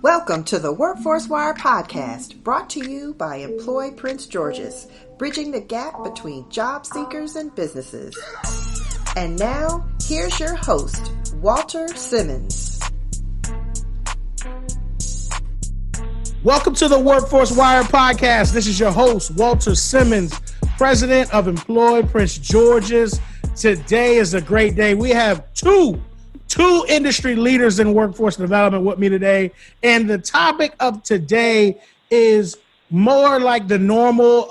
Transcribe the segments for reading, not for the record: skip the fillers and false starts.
Welcome to the Workforce Wire podcast, brought to you by Employ Prince George's, bridging the gap between job seekers and businesses. And now, here's your host, Walter Simmons. Welcome to the Workforce Wire podcast. This is your host, Walter Simmons, president of Employ Prince George's. Today is a great day. We have two industry leaders in workforce development with me today. And the topic of today is more like the normal,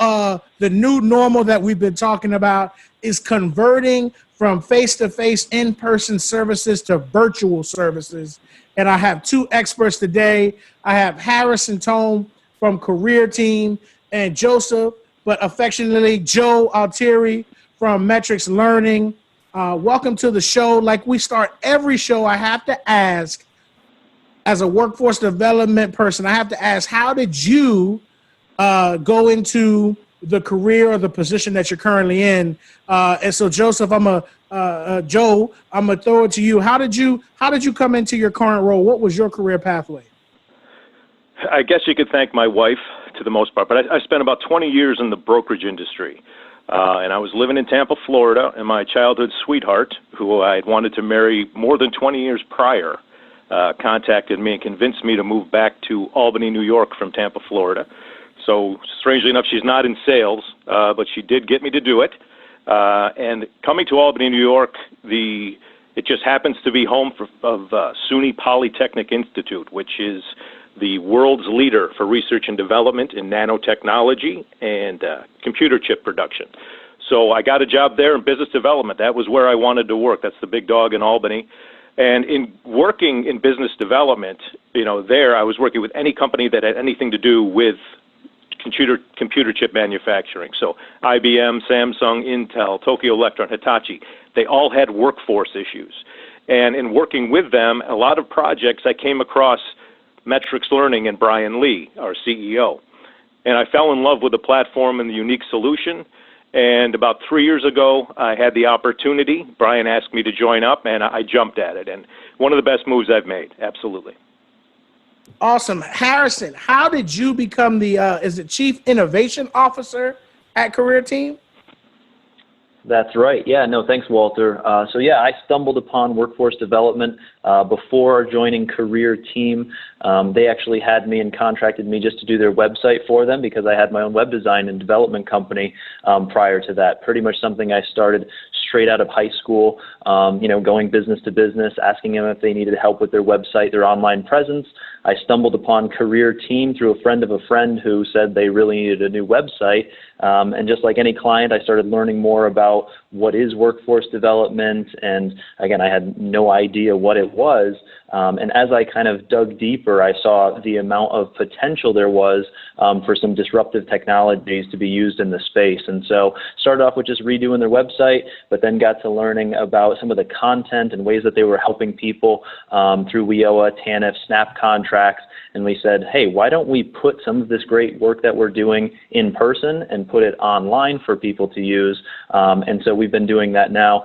the new normal that we've been talking about is converting from face-to-face in-person services to virtual services. And I have two experts today. I have Harrison Tonne from Career Team and Joseph, but affectionately Joe Alteri from Metrics Learning. Welcome to the show. Like we start every show, I have to ask, as a workforce development person, I have to ask, how did you go into the career or the position that you're currently in? And so, Joseph, Joe, I'm gonna throw it to you. How did you come into your current role? What was your career pathway? I guess you could thank my wife to the most part, but I spent about 20 years in the brokerage industry. And I was living in Tampa, Florida, and my childhood sweetheart, who I had wanted to marry more than 20 years prior, contacted me and convinced me to move back to Albany, New York from Tampa, Florida. So strangely enough, she's not in sales, but she did get me to do it. And coming to Albany, New York, it just happens to be home of SUNY Polytechnic Institute, which is the world's leader for research and development in nanotechnology and computer chip production. So I got a job there in business development. That was where I wanted to work. That's the big dog in Albany. And in working in business development, there I was working with any company that had anything to do with computer chip manufacturing. So IBM, Samsung, Intel, Tokyo Electron, Hitachi, they all had workforce issues. And in working with them, a lot of projects I came across Metrics Learning and Brian Lee, our CEO. And I fell in love with the platform and the unique solution. And about 3 years ago, I had the opportunity. Brian asked me to join up, and I jumped at it. And one of the best moves I've made, absolutely. Awesome. Harrison, how did you become is it Chief Innovation Officer at Career Team? That's right. Yeah, no, thanks, Walter. I stumbled upon workforce development before joining Career Team. They actually had me and contracted me just to do their website for them because I had my own web design and development company prior to that. Pretty much something I started straight out of high school, going business to business, asking them if they needed help with their website, their online presence. I stumbled upon Career Team through a friend of a friend who said they really needed a new website. And just like any client, I started learning more about what is workforce development. And again, I had no idea what it was. And as I kind of dug deeper, I saw the amount of potential there was for some disruptive technologies to be used in the space. And so started off with just redoing their website, but then got to learning about some of the content and ways that they were helping people through WIOA, TANF, SNAP contracts. And we said, hey, why don't we put some of this great work that we're doing in person and put it online for people to use? And so we've been doing that now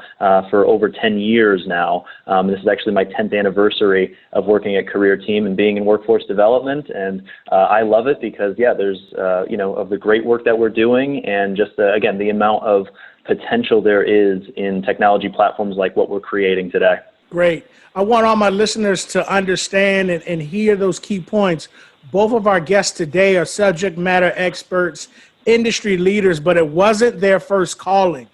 for over 10 years now. This is actually my 10th anniversary of working at Career Team and being in workforce development. And I love it because, there's, of the great work that we're doing and just, again, the amount of potential there is in technology platforms like what we're creating today. Great. I want all my listeners to understand and hear those key points. Both of our guests today are subject matter experts, industry leaders, but it wasn't their first calling.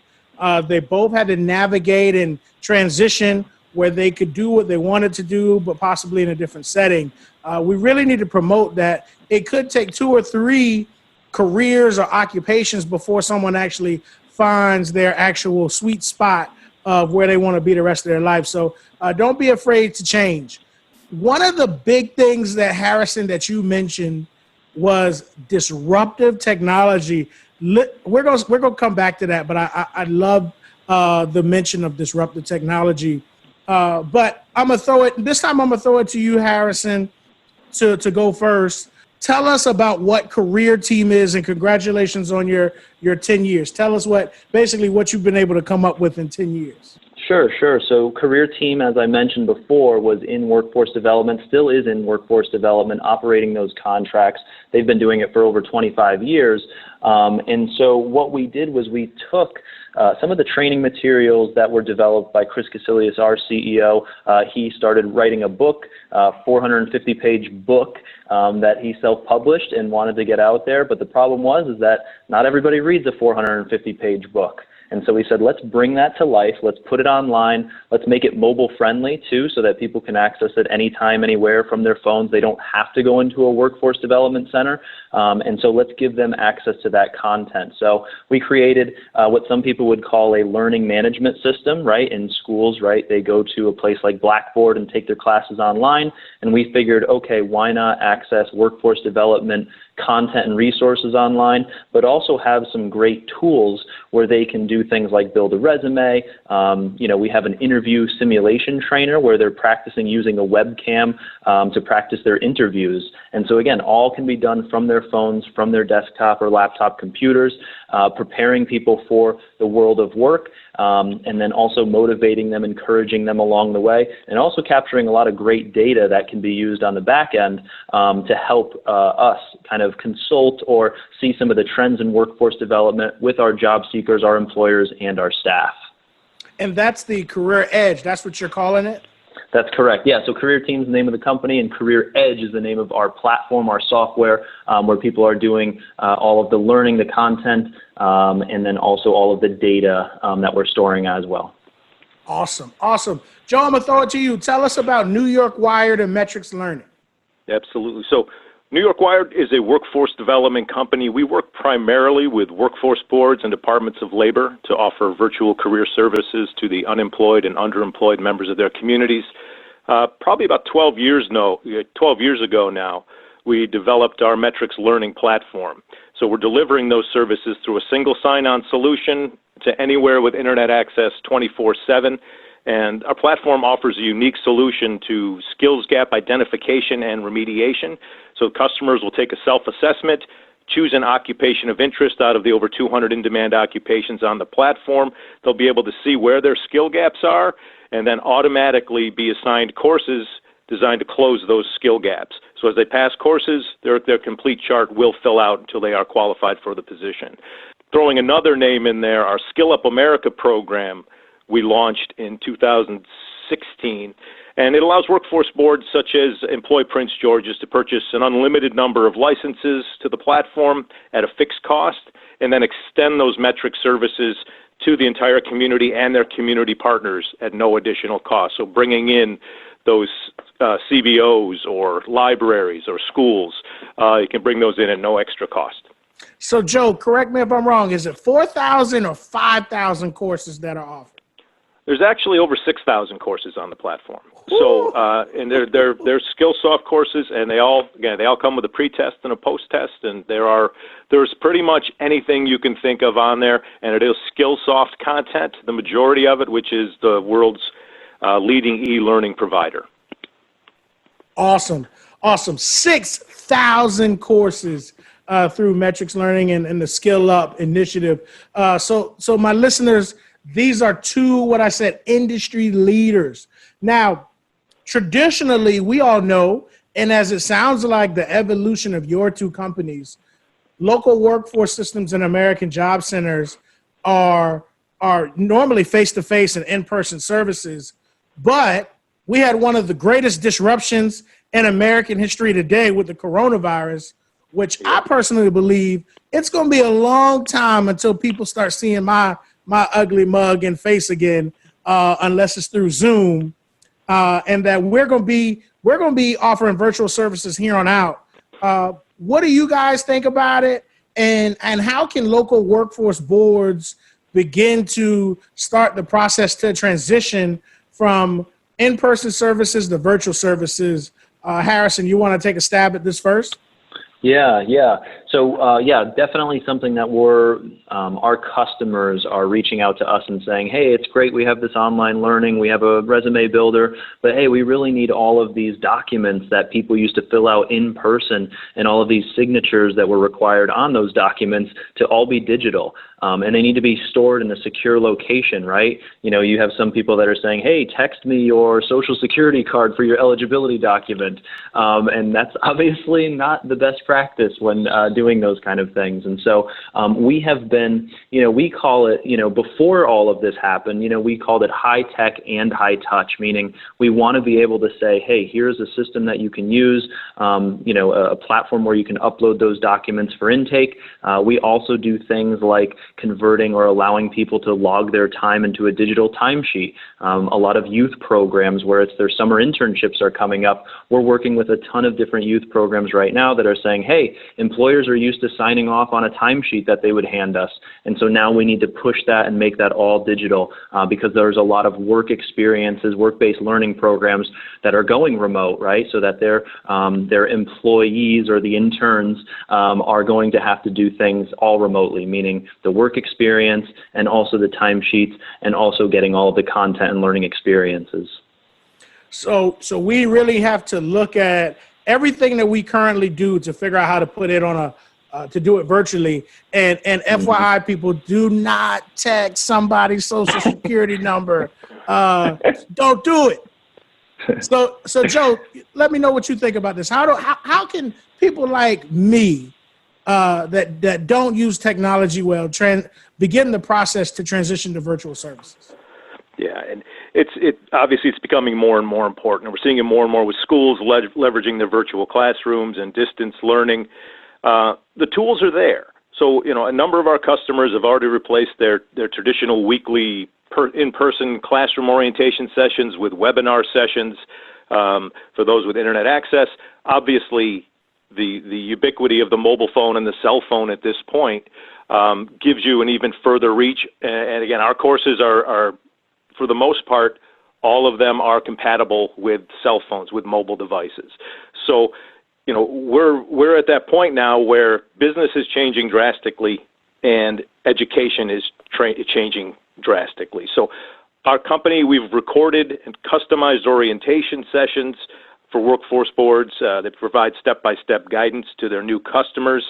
They both had to navigate and transition where they could do what they wanted to do, but possibly in a different setting. We really need to promote that it could take 2 or 3 careers or occupations before someone actually finds their actual sweet spot of where they want to be the rest of their life. So don't be afraid to change. One of the big things that, Harrison, that you mentioned was disruptive technology. We're going to come back to that, but I love the mention of disruptive technology. But I'm going to throw it to you, Harrison, to go first. Tell us about what Career Team is, and congratulations on your 10 years. Tell us what you've been able to come up with in 10 years. Sure. So Career Team, as I mentioned before, was in workforce development, still is in workforce development, operating those contracts. They've been doing it for over 25 years. And so what we did was we took some of the training materials that were developed by Chris Casilius, our CEO. He started writing a book, 450-page book that he self-published and wanted to get out there. But the problem is that not everybody reads a 450-page book. And so we said, let's bring that to life. Let's put it online. Let's make it mobile friendly too, so that people can access it anytime, anywhere from their phones. They don't have to go into a workforce development center. And so let's give them access to that content. So we created what some people would call a learning management system, right? In schools, right? They go to a place like Blackboard and take their classes online. And we figured, okay, why not access workforce development content and resources online, but also have some great tools where they can do things like build a resume. We have an interview simulation trainer where they're practicing using a webcam to practice their interviews. And so again, all can be done from their phones, from their desktop or laptop computers, preparing people for the world of work, and then also motivating them, encouraging them along the way, and also capturing a lot of great data that can be used on the back end to help us kind of consult or see some of the trends in workforce development with our job seekers, our employers, and our staff. And that's the Career Edge. That's what you're calling it? That's correct. Yeah, so Career Team is the name of the company, and Career Edge is the name of our platform, our software, where people are doing all of the learning, the content, and then also all of the data that we're storing as well. Awesome. Joe, I'm going to throw it to you. Tell us about New York Wired and Metrics Learning. Absolutely. So New York Wired is a workforce development company. We work primarily with workforce boards and departments of labor to offer virtual career services to the unemployed and underemployed members of their communities. Probably about 12 years ago now, we developed our Metrics Learning platform. So we're delivering those services through a single sign-on solution to anywhere with internet access 24/7. And our platform offers a unique solution to skills gap identification and remediation. So customers will take a self-assessment, choose an occupation of interest out of the over 200 in-demand occupations on the platform. They'll be able to see where their skill gaps are and then automatically be assigned courses designed to close those skill gaps. So as they pass courses, their complete chart will fill out until they are qualified for the position. Throwing another name in there, our Skill Up America program we launched in 2016, and it allows workforce boards such as Employ Prince George's to purchase an unlimited number of licenses to the platform at a fixed cost, and then extend those metric services to the entire community and their community partners at no additional cost. So bringing in those CBOs or libraries or schools, you can bring those in at no extra cost. So, Joe, correct me if I'm wrong. Is it 4,000 or 5,000 courses that are offered? There's actually over 6,000 courses on the platform. So, and they're SkillSoft courses, and they all come with a pre-test and a post-test, and there's pretty much anything you can think of on there, and it is SkillSoft content, the majority of it, which is the world's leading e-learning provider. Awesome. 6,000 courses through Metrics Learning and the Skill Up initiative. So my listeners, these are two, what I said, industry leaders. Now, traditionally, we all know, and as it sounds like the evolution of your two companies, local workforce systems and American Job Centers are normally face-to-face and in-person services, but we had one of the greatest disruptions in American history today with the coronavirus, which I personally believe it's going to be a long time until people start seeing my ugly mug and face again, unless it's through Zoom, and that we're going to be offering virtual services here on out. What do you guys think about it, and how can local workforce boards begin to start the process to transition from in-person services to virtual services? Harrison, you want to take a stab at this first? Yeah. So yeah, definitely something that our customers are reaching out to us and saying, hey, it's great we have this online learning, we have a resume builder, but hey, we really need all of these documents that people used to fill out in person and all of these signatures that were required on those documents to all be digital. And they need to be stored in a secure location, right? You know, you have some people that are saying, hey, text me your social security card for your eligibility document. And that's obviously not the best practice when doing those kind of things. And so we have been, we call it, before all of this happened, we called it high tech and high touch, meaning we want to be able to say, hey, here's a system that you can use, a platform where you can upload those documents for intake. We also do things like converting or allowing people to log their time into a digital timesheet. A lot of youth programs where it's their summer internships are coming up. We're working with a ton of different youth programs right now that are saying, hey, employers are used to signing off on a timesheet that they would hand us. And so now we need to push that and make that all digital because there's a lot of work experiences, work-based learning programs that are going remote, right? So that their employees or the interns are going to have to do things all remotely, meaning the work experience and also the timesheets and also getting all of the content and learning experiences. So we really have to look at everything that we currently do to figure out how to put it on to do it virtually. And FYI, people, do not text somebody's social security number. Don't do it. So Joe, let me know what you think about this. How can people like me that don't use technology well begin the process to transition to virtual services? Yeah, and obviously it's becoming more and more important. We're seeing it more and more with schools leveraging their virtual classrooms and distance learning. The tools are there. So, a number of our customers have already replaced their traditional weekly in-person classroom orientation sessions with webinar sessions for those with internet access. Obviously, the ubiquity of the mobile phone and the cell phone at this point gives you an even further reach. And again, our courses are for the most part, all of them are compatible with cell phones, with mobile devices. So, we're at that point now where business is changing drastically and education is changing drastically. So our company, we've recorded and customized orientation sessions for workforce boards that provide step-by-step guidance to their new customers.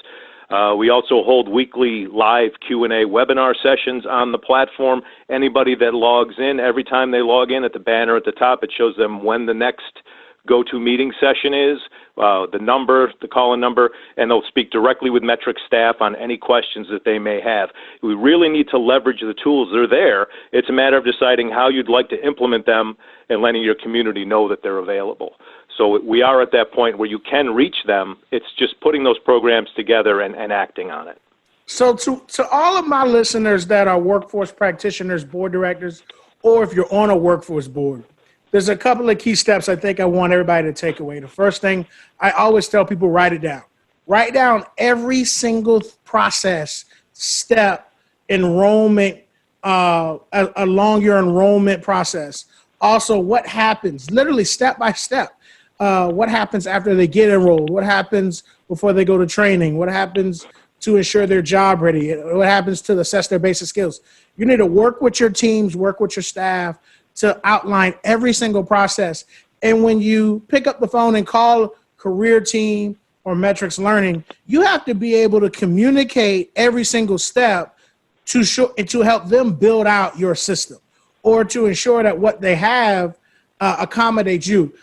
We also hold weekly live Q&A webinar sessions on the platform. Anybody that logs in, every time they log in, at the banner at the top, it shows them when the next go-to meeting session is, the call-in number, and they'll speak directly with Metrics staff on any questions that they may have. We really need to leverage the tools. They're there. It's a matter of deciding how you'd like to implement them and letting your community know that they're available. So we are at that point where you can reach them. It's just putting those programs together and acting on it. So to all of my listeners that are workforce practitioners, board directors, or if you're on a workforce board, there's a couple of key steps I think I want everybody to take away. The first thing, I always tell people, write it down. Write down every single process, step, enrollment, along your enrollment process. Also, what happens, literally step by step. What happens after they get enrolled? What happens before they go to training? What happens to ensure they're job ready? What happens to assess their basic skills? You need to work with your teams, work with your staff to outline every single process. And when you pick up the phone and call Career Team or Metrics Learning, you have to be able to communicate every single step to help them build out your system or to ensure that what they have accommodates you.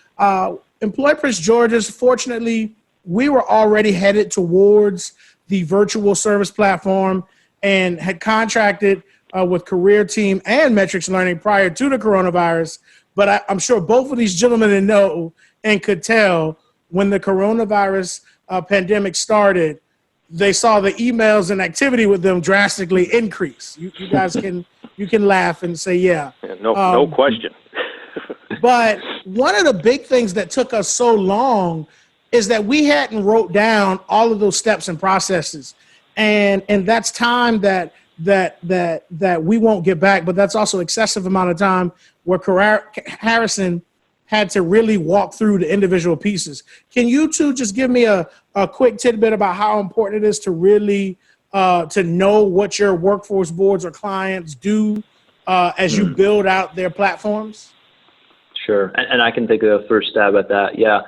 Employ Prince George's, fortunately, we were already headed towards the virtual service platform and had contracted with Career Team and Metrics Learning prior to the coronavirus. But I'm sure both of these gentlemen know and could tell when the coronavirus pandemic started, they saw the emails and activity with them drastically increase. You guys can laugh and say, yeah. No question. But one of the big things that took us so long is that we hadn't wrote down all of those steps and processes. And that's time that we won't get back, but that's also excessive amount of time where Harrison had to really walk through the individual pieces. Can you two just give me a quick tidbit about how important it is to really to know what your workforce boards or clients do as you build out their platforms? Sure. And I can take a first stab at that. Yeah.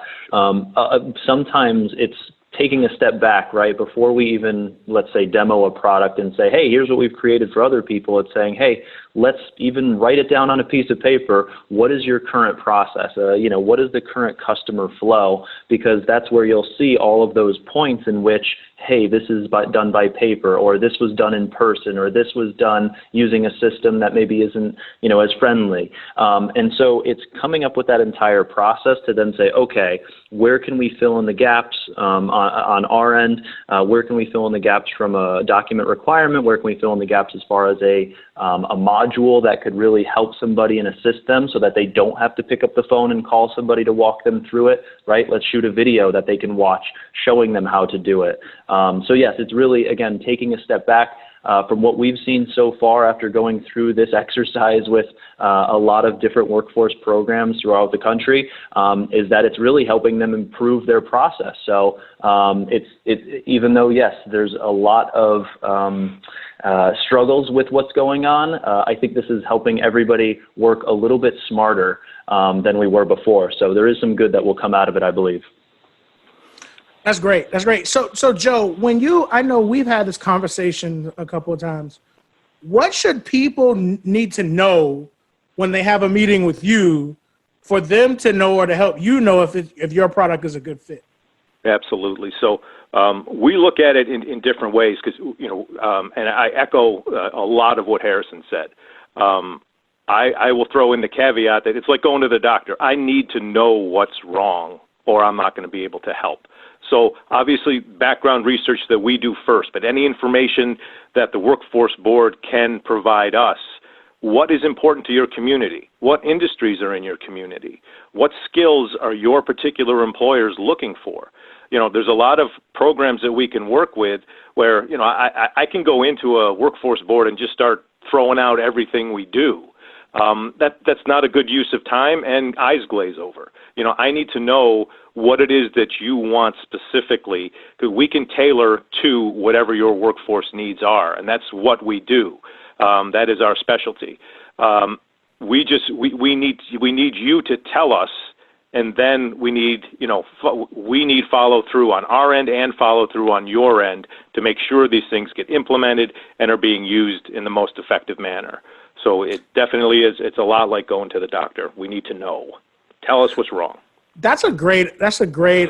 Sometimes it's taking a step back, right? Before we even, let's say, demo a product and say, hey, here's what we've created for other people. It's saying, hey, let's even write it down on a piece of paper. What is your current process? What is the current customer flow? Because that's where you'll see all of those points in which, hey, this is done by paper, or this was done in person, or this was done using a system that maybe isn't, as friendly. And so it's coming up with that entire process to then say, okay, where can we fill in the gaps on our end? Where can we fill in the gaps from a document requirement? Where can we fill in the gaps as far as a module that could really help somebody and assist them so that they don't have to pick up the phone and call somebody to walk them through it, right? Let's shoot a video that they can watch showing them how to do it. So yes, it's really, again, taking a step back. From what we've seen so far after going through this exercise with a lot of different workforce programs throughout the country, is that it's really helping them improve their process. So it's even though, yes, there's a lot of struggles with what's going on, I think this is helping everybody work a little bit smarter than we were before. So there is some good that will come out of it, I believe. That's great. That's great. So Joe, I know we've had this conversation a couple of times. What should people need to know when they have a meeting with you for them to know or to help you know if your product is a good fit? Absolutely. So we look at it in different ways because, and I echo a lot of what Harrison said. I will throw in the caveat that it's like going to the doctor. I need to know what's wrong or I'm not going to be able to help. So obviously background research that we do first, but any information that the workforce board can provide us, what is important to your community? What industries are in your community? What skills are your particular employers looking for? There's a lot of programs that we can work with where, I can go into a workforce board and just start throwing out everything we do. That's not a good use of time, and eyes glaze over. I need to know what it is that you want specifically, because we can tailor to whatever your workforce needs are, and that's what we do. That is our specialty. We need you to tell us, and then we need follow through on our end and follow through on your end to make sure these things get implemented and are being used in the most effective manner. So it definitely is. It's a lot like going to the doctor. We need to know. Tell us what's wrong. That's a great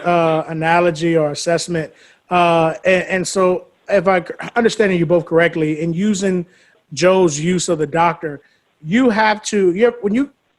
analogy or assessment. And so if I understanding you both correctly, in using Joe's use of the doctor, you have to,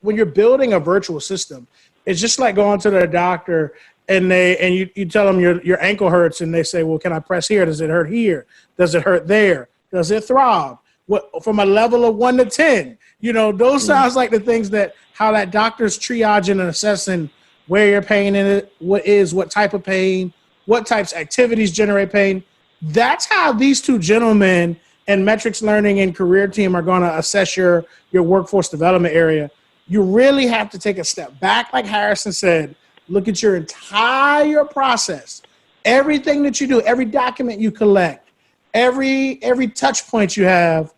when you're building a virtual system, it's just like going to the doctor and you tell them your ankle hurts and they say, well, can I press here? Does it hurt here? Does it hurt there? Does it throb? What, from a level of 1 to 10, those sounds like the things how that doctor's triaging and assessing where your pain in it, what type of pain, what types of activities generate pain. That's how these two gentlemen and Metrics Learning and Career Team are going to assess your workforce development area. You really have to take a step back, like Harrison said, look at your entire process, everything that you do, every document you collect, every touch point you have,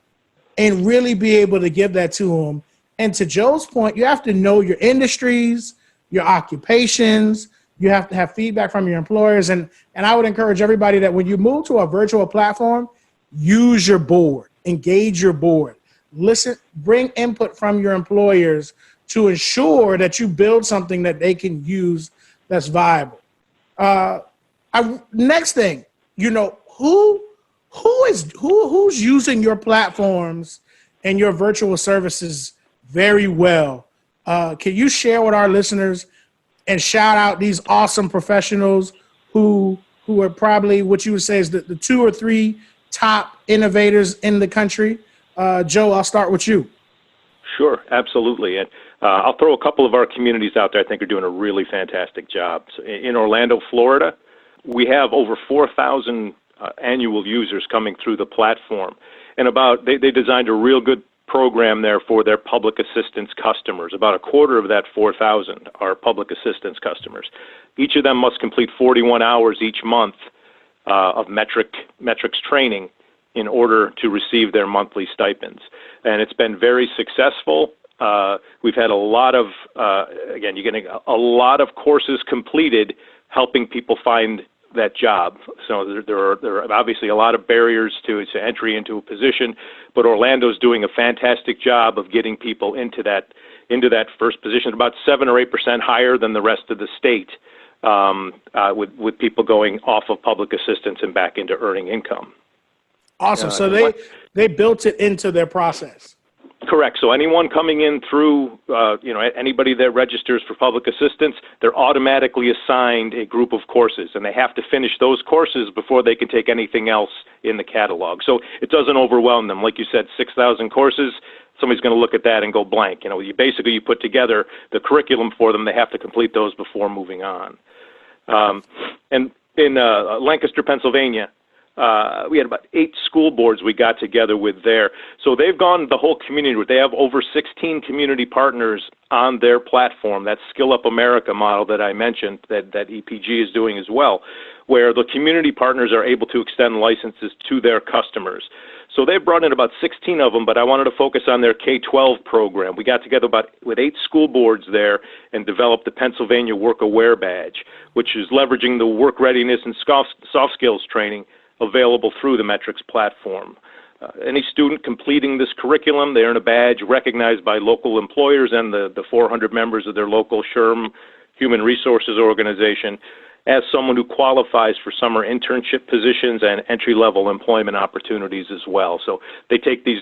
and really be able to give that to them. And to Joe's point, you have to know your industries, your occupations. You have to have feedback from your employers. And I would encourage everybody that when you move to a virtual platform, use your board, engage your board, listen, bring input from your employers to ensure that you build something that they can use that's viable. Next thing, who's using your platforms and your virtual services very well? Can you share with our listeners and shout out these awesome professionals who are probably what you would say is the 2 or 3 top innovators in the country? Joe, I'll start with you. Sure, absolutely. And I'll throw a couple of our communities out there I think are doing a really fantastic job. So in Orlando, Florida, we have over 4,000 annual users coming through the platform. And they designed a real good program there for their public assistance customers. About a quarter of that 4,000 are public assistance customers. Each of them must complete 41 hours each month of metrics training in order to receive their monthly stipends. And it's been very successful. We've had a lot of, again, you're getting a lot of courses completed helping people find that job. So there are obviously a lot of barriers to entry into a position, but Orlando's doing a fantastic job of getting people into that first position, about 7 or 8% higher than the rest of the state, with people going off of public assistance and back into earning income. Awesome. So they built it into their process. Correct. So anyone coming in through, anybody that registers for public assistance, they're automatically assigned a group of courses, and they have to finish those courses before they can take anything else in the catalog. So it doesn't overwhelm them. Like you said, 6,000 courses, somebody's going to look at that and go blank. You put together the curriculum for them. They have to complete those before moving on. And in Lancaster, Pennsylvania, we had about 8 school boards we got together with there. So they've gone the whole community. They have over 16 community partners on their platform, that Skill Up America model that I mentioned that EPG is doing as well, where the community partners are able to extend licenses to their customers. So they've brought in about 16 of them, but I wanted to focus on their K-12 program. We got together with 8 school boards there and developed the Pennsylvania Work Aware Badge, which is leveraging the work readiness and soft skills training available through the metrics platform. Any student completing this curriculum, they earn a badge recognized by local employers and the 400 members of their local SHRM Human Resources Organization as someone who qualifies for summer internship positions and entry-level employment opportunities as well. So they take these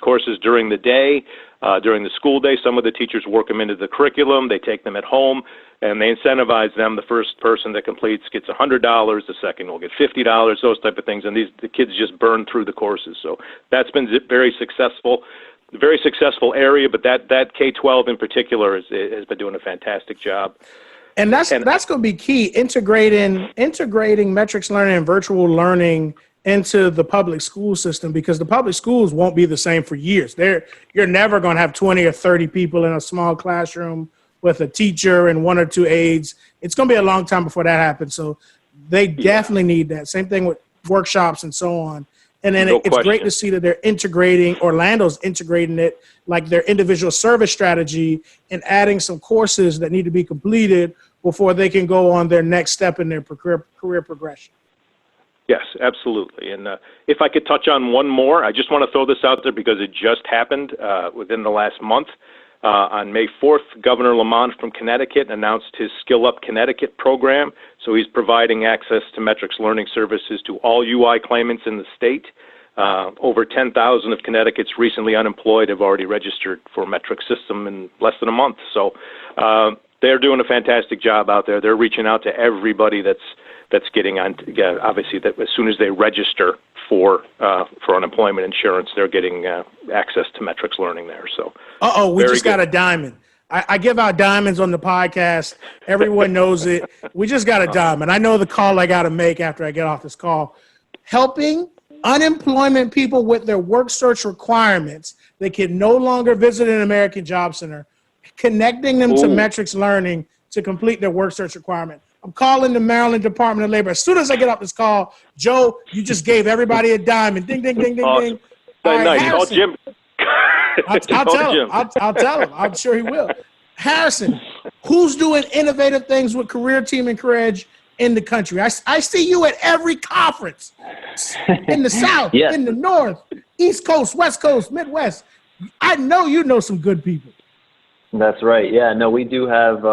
courses during the day, during the school day. Some of the teachers work them into the curriculum. They take them at home, and they incentivize them. The first person that completes gets $100. The second will get $50. Those type of things, and the kids just burn through the courses. So that's been very successful. Very successful area, but that K-12 in particular has been doing a fantastic job. And that's going to be key, integrating metrics learning and virtual learning into the public school system, because the public schools won't be the same for years. You're never going to have 20 or 30 people in a small classroom with a teacher and 1 or 2 aides. It's going to be a long time before that happens. So they definitely need that. Same thing with workshops and so on. And then it's great to see that they're integrating, Orlando's integrating it, like their individual service strategy, and adding some courses that need to be completed before they can go on their next step in their career progression. Yes, absolutely. And if I could touch on one more, I just want to throw this out there because it just happened within the last month. On May 4th, Governor Lamont from Connecticut announced his Skill Up Connecticut program. So he's providing access to metrics learning services to all UI claimants in the state. Over 10,000 of Connecticut's recently unemployed have already registered for a metric system in less than a month. So they're doing a fantastic job out there. They're reaching out to everybody that's getting on. Obviously, that as soon as they register for unemployment insurance, they're getting access to metrics learning there. So, we just got a diamond. I give out diamonds on the podcast. Everyone knows it. We just got a diamond. I know the call I got to make after I get off this call. Helping unemployment people with their work search requirements. They can no longer visit an American Job Center. Connecting them to metrics learning to complete their work search requirement. I'm calling the Maryland Department of Labor. As soon as I get off this call, Joe, you just gave everybody a diamond. Ding, ding, ding, ding, ding. All right, nice. Call Jim. I'll tell him. I'll tell him. I'm sure he will. Harrison, who's doing innovative things with Career Team and Career Edge in the country? I see you at every conference in the South, in the North, East Coast, West Coast, Midwest. I know you know some good people. That's right. Yeah, no, we do have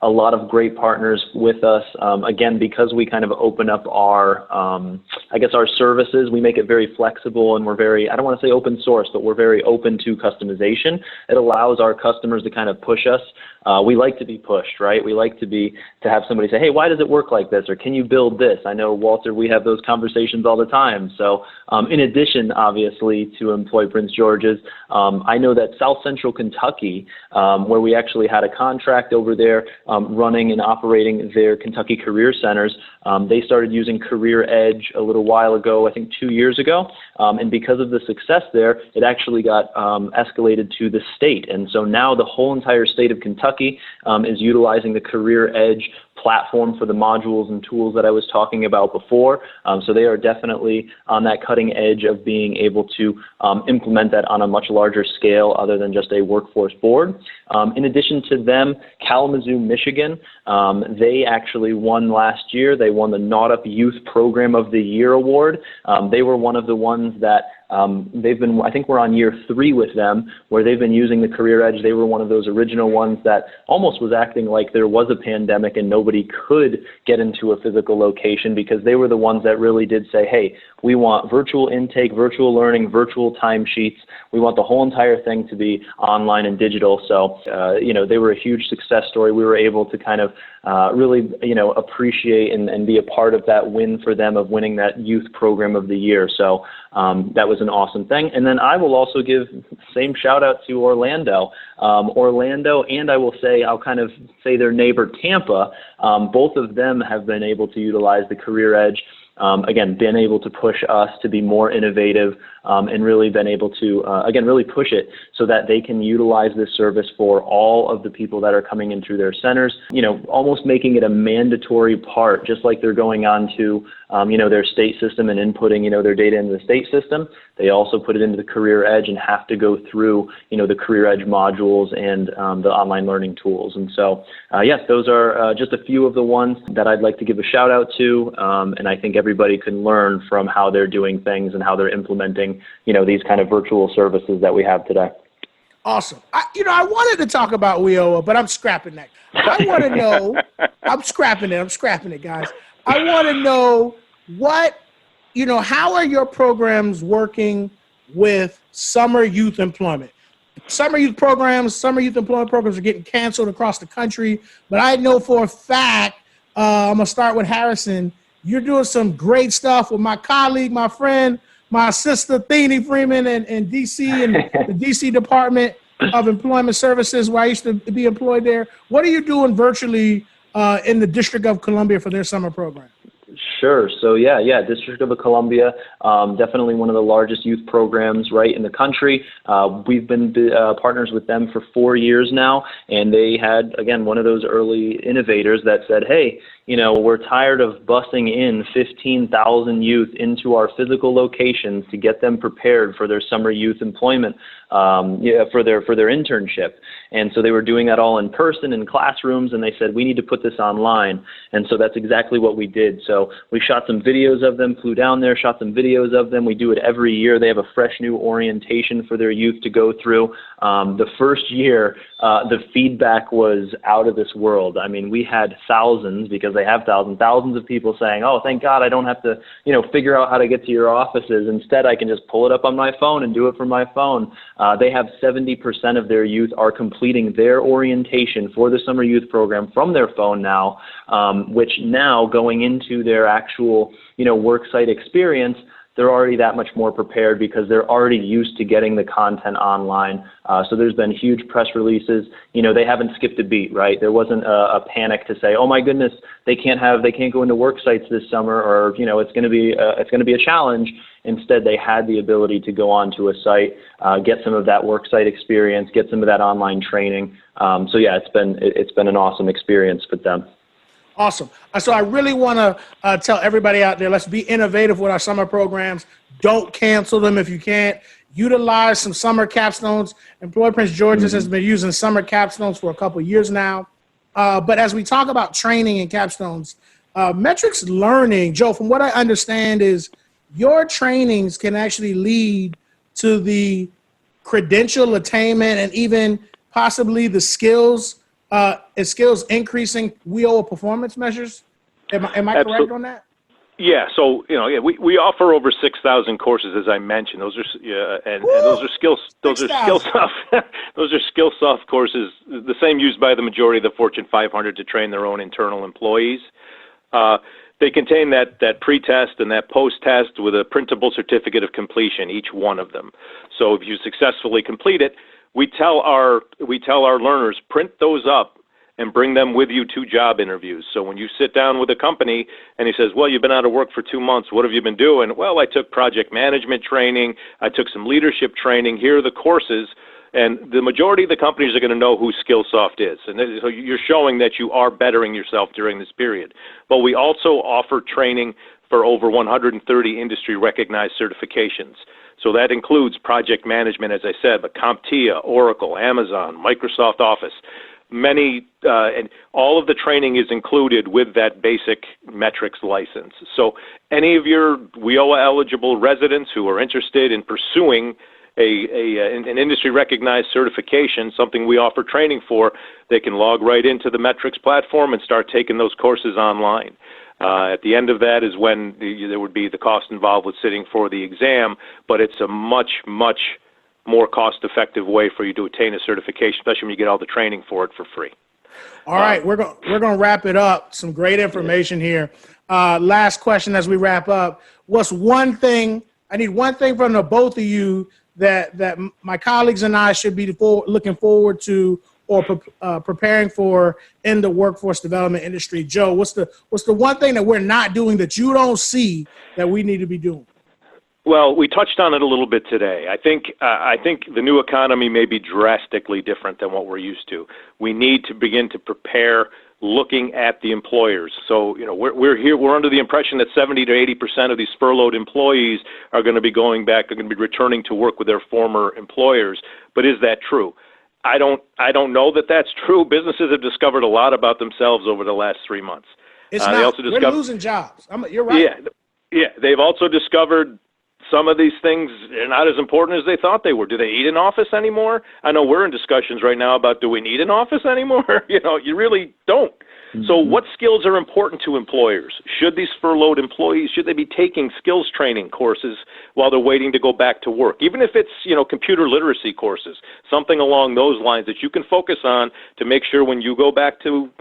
a lot of great partners with us. Again, because we kind of open up our services, we make it very flexible, and we're very, I don't want to say open source, but we're very open to customization. It allows our customers to kind of push us. We like to be pushed, right? We like to have somebody say, hey, why does it work like this? Or can you build this? I know, Walter, we have those conversations all the time. So in addition, obviously, to Employ Prince George's, I know that South Central Kentucky, where we actually had a contract over there, running and operating their Kentucky Career Centers. They started using Career Edge a little while ago, I think 2 years ago, and because of the success there, it actually got escalated to the state. And so now the whole entire state of Kentucky is utilizing the Career Edge platform for the modules and tools that I was talking about before. So they are definitely on that cutting edge of being able to implement that on a much larger scale other than just a workforce board. In addition to them, Kalamazoo, Michigan, they actually won last year. They won the Not Up Youth Program of the Year award. They were one of the ones that I think we're on year 3 with them, where they've been using the Career Edge. They were one of those original ones that almost was acting like there was a pandemic and nobody could get into a physical location, because they were the ones that really did say, hey, we want virtual intake, virtual learning, virtual timesheets. We want the whole entire thing to be online and digital. So, they were a huge success story. We were able to kind of really, appreciate and be a part of that win for them of winning that youth program of the year. So that was an awesome thing. And then I will also give the same shout out to Orlando. Orlando, and I'll kind of say their neighbor Tampa, both of them have been able to utilize the Career Edge. Again, been able to push us to be more innovative and really been able to, really push it so that they can utilize this service for all of the people that are coming in through their centers, almost making it a mandatory part, just like they're going on to, their state system and inputting, their data into the state system. They also put it into the Career Edge and have to go through, the Career Edge modules and the online learning tools. And so, yes, those are just a few of the ones that I'd like to give a shout out to. And I think everybody can learn from how they're doing things and how they're implementing, these kind of virtual services that we have today. Awesome. I wanted to talk about WIOA, but I'm scrapping that. I want to know, I'm scrapping it, guys. I want to know how are your programs working with summer youth employment? Summer youth employment programs are getting canceled across the country, but I know for a fact, I'm going to start with Harrison. You're doing some great stuff with my colleague, my friend, my sister, Thene Freeman in D.C. and the D.C. Department of Employment Services, where I used to be employed there. What are you doing virtually in the District of Columbia for their summer program? Sure. So District of Columbia, definitely one of the largest youth programs right in the country. We've been partners with them for 4 years now, and they had, again, one of those early innovators that said, hey, we're tired of busing in 15,000 youth into our physical locations to get them prepared for their summer youth employment, for their internship. And so they were doing that all in person in classrooms, and they said, we need to put this online. And so that's exactly what we did. So we shot some videos of them, flew down there, shot some videos of them. We do it every year. They have a fresh new orientation for their youth to go through. The first year, the feedback was out of this world. I mean, we had thousands, because they have thousands of people saying, oh, thank God I don't have to, figure out how to get to your offices. Instead, I can just pull it up on my phone and do it from my phone. They have 70% of their youth are completing their orientation for the summer youth program from their phone now, which now going into their actual, work site experience, they're already that much more prepared because they're already used to getting the content online. So there's been huge press releases. They haven't skipped a beat, right? There wasn't a panic to say, oh my goodness, they can't go into work sites this summer, or it's going to be a challenge. Instead, they had the ability to go onto a site, get some of that work site experience, get some of that online training. It's been an awesome experience with them. Awesome. So I really want to tell everybody out there, let's be innovative with our summer programs. Don't cancel them if you can't. Utilize some summer capstones. Employed Prince George's has been using summer capstones for a couple of years now. But as we talk about training and capstones, metrics learning, Joe, from what I understand is your trainings can actually lead to the credential attainment and even possibly the skills increasing WIOA performance measures. Am I correct on that? Yeah. So we offer over 6,000 courses, as I mentioned. Those are and those are skills. Those are skill soft. Those are skill soft courses, the same used by the majority of the Fortune 500 to train their own internal employees. They contain that pre-test and that post-test with a printable certificate of completion, each one of them. So if you successfully complete it, we tell our learners, print those up and bring them with you to job interviews. So when you sit down with a company and he says, well, you've been out of work for 2 months, what have you been doing? Well, I took project management training, I took some leadership training, here are the courses. And the majority of the companies are going to know who Skillsoft is. And so you're showing that you are bettering yourself during this period. But we also offer training for over 130 industry-recognized certifications. So that includes project management, as I said, but CompTIA, Oracle, Amazon, Microsoft Office. And all of the training is included with that basic metrics license. So any of your WIOA-eligible residents who are interested in pursuing an industry-recognized certification, something we offer training for, they can log right into the metrics platform and start taking those courses online. At the end of that is when there would be the cost involved with sitting for the exam, but it's a much, much more cost-effective way for you to attain a certification, especially when you get all the training for it for free. All right, we're going to wrap it up. Some great information here. Last question as we wrap up. What's one thing, I need one thing from the both of you that my colleagues and I should be looking forward to or preparing for in the workforce development industry? Joe, what's the one thing that we're not doing that you don't see that we need to be doing? Well, we touched on it a little bit today. I think the new economy may be drastically different than what we're used to. We need to begin to prepare looking at the employers. So, we're under the impression that 70 to 80% of these furloughed employees are going to be going back, are going to be returning to work with their former employers. But is that true? I don't know that that's true. Businesses have discovered a lot about themselves over the last 3 months. It's not. We're losing jobs. You're right. Yeah. They've also discovered some of these things are not as important as they thought they were. Do they need an office anymore? I know we're in discussions right now about, do we need an office anymore? You really don't. So what skills are important to employers? Should these furloughed employees, should they be taking skills training courses while they're waiting to go back to work? Even if it's, computer literacy courses, something along those lines that you can focus on to make sure when you go back to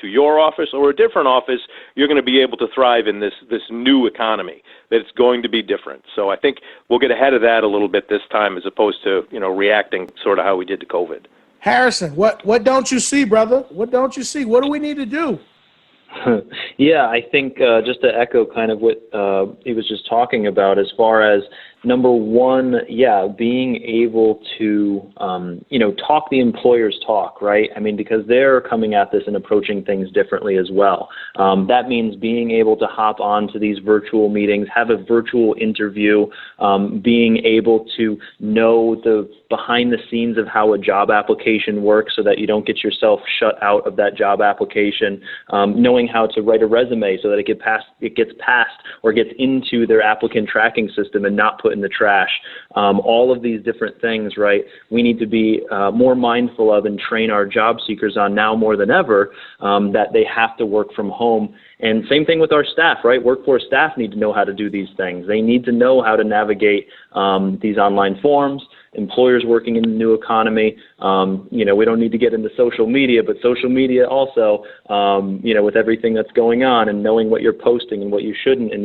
your office or a different office, you're going to be able to thrive in this new economy, that it's going to be different. So I think we'll get ahead of that a little bit this time as opposed to, reacting sort of how we did to COVID. Harrison, what don't you see, brother? What don't you see? What do we need to do? Yeah, I think just to echo kind of what he was just talking about, as far as number one, being able to, talk the employer's talk, right? I mean, because they're coming at this and approaching things differently as well. That means being able to hop onto these virtual meetings, have a virtual interview, being able to know the behind the scenes of how a job application works so that you don't get yourself shut out of that job application, knowing how to write a resume so that it gets passed or gets into their applicant tracking system and not put in the trash. All of these different things, right, we need to be more mindful of and train our job seekers on now more than ever, that they have to work from home. And same thing with our staff, right? Workforce staff need to know how to do these things. They need to know how to navigate these online forms. Employers working in the new economy, we don't need to get into social media, but social media also, with everything that's going on and knowing what you're posting and what you shouldn't and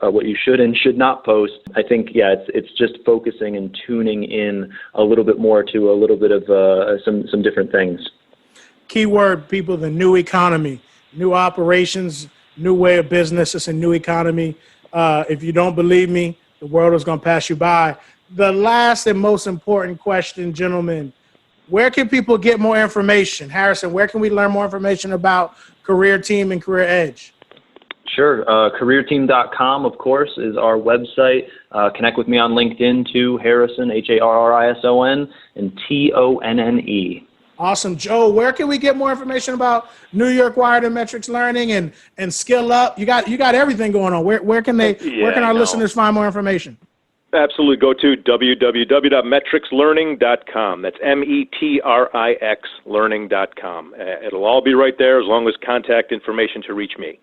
what you should and should not post. I think, it's just focusing and tuning in a little bit more to a little bit of some different things. Keyword, people, the new economy, new operations, new way of business. It's a new economy. If you don't believe me, the world is going to pass you by. The last and most important question, gentlemen, where can people get more information? Harrison, where can we learn more information about Career Team and Career Edge? Sure. CareerTeam.com, of course, is our website. Connect with me on LinkedIn too, Harrison, Harrison, and Tonne. Awesome. Joe, where can we get more information about New York Wired and Metrics Learning and Skill Up? You got everything going on. Where can our listeners find more information? Absolutely. Go to www.metricslearning.com. That's METRIX learning.com. It'll all be right there as long as contact information to reach me.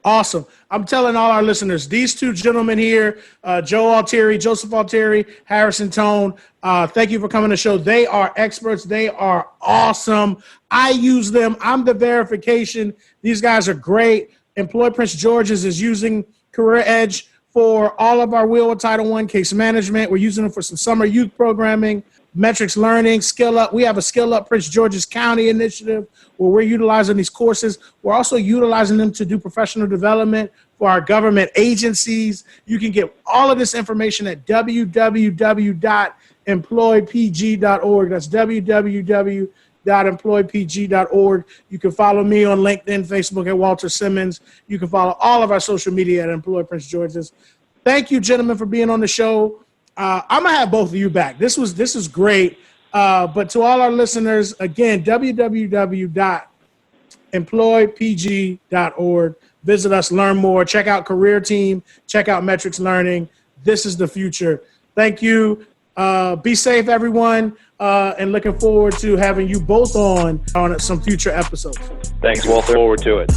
Awesome. I'm telling all our listeners, these two gentlemen here, Joseph Alteri, Harrison Tonne, thank you for coming to the show. They are experts. They are awesome. I use them. I'm the verification. These guys are great. Employ Prince George's is using Career Edge for all of our WIOA Title I case management. We're using them for some summer youth programming. Metrics Learning, Skill Up. We have a Skill Up Prince George's County initiative where we're utilizing these courses. We're also utilizing them to do professional development for our government agencies. You can get all of this information at www.employpg.org. That's www.employpg.org. You can follow me on LinkedIn, Facebook at Walter Simmons. You can follow all of our social media at Employ Prince George's. Thank you, gentlemen, for being on the show. I'm going to have both of you back. This is great. But to all our listeners, again, www.employpg.org. Visit us, learn more, check out Career Team, check out Metrics Learning. This is the future. Thank you. Be safe, everyone, and looking forward to having you both on some future episodes. Thanks, Walter. Forward to it.